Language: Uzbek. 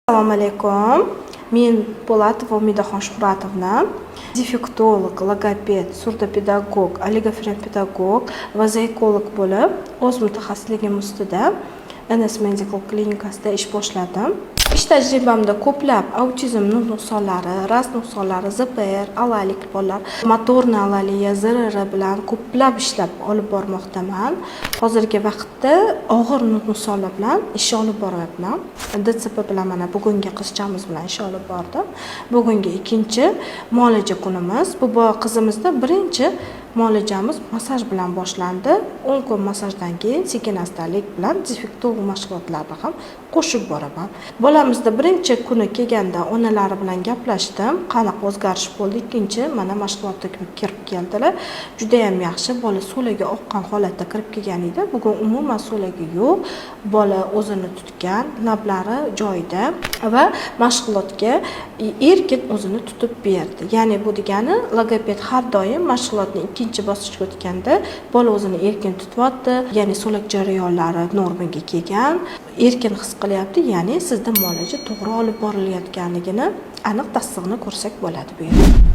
Assalomu alaykum. Men Po'latova Umidaxon Shuhratovna, defektolog, logoped, surdopedagog, oligofrenpedagog va zaykolog bo'lib, o'z mutaxassisligim ustida NS Medical klinikasida ish boshladim. Ish tajribamda ko'plab autizm nuqsonlari, rast nuqsonlari, ZPR, alalik bolalar, motorni alaliya, ZRR bilan ko'plab ishlab olib bormoqdaman. Hozirgi vaqtda og'ir nuqsonlar bilan ish olib boryapman. DTP bilan mana bugungi qizchamiz bilan ish olib bordim. Bugungi ikkinchi muolaja kunimiz. Bu qizimizda birinchi muolajamiz massaj bilan boshlandi. 10 kun massajdan keyin sekin-astalik bilan defektolog mashg'ulotlarni ham qo'shib boraman. Bolamizda birinchi kuni kelganda onalari bilan gaplashdim. Qanaqa o'zgarish bo'ldi? Ikkinchi mana mashg'ulotga kirib keldilar. Juda ham yaxshi. Bola so'laga oqqan holatda kirib kelgan edi. Bugun umuman so'lagi yo'q. Bola o'zini tutgan, lablari joyida va mashg'ulotga erkin o'zini tutib berdi. Ya'ni bu degani logoped har doim mashg'ulotni ikkinchi bosqichga o'tganda bola o'zini erkin tutyapti, ya'ni so'lak jarayonlari normaga kelgan, erkin his qilyapti, ya'ni sizda muolaja to'g'ri olib borilayotganligini aniq tasdig'ini ko'rsak bo'ladi bu yerda.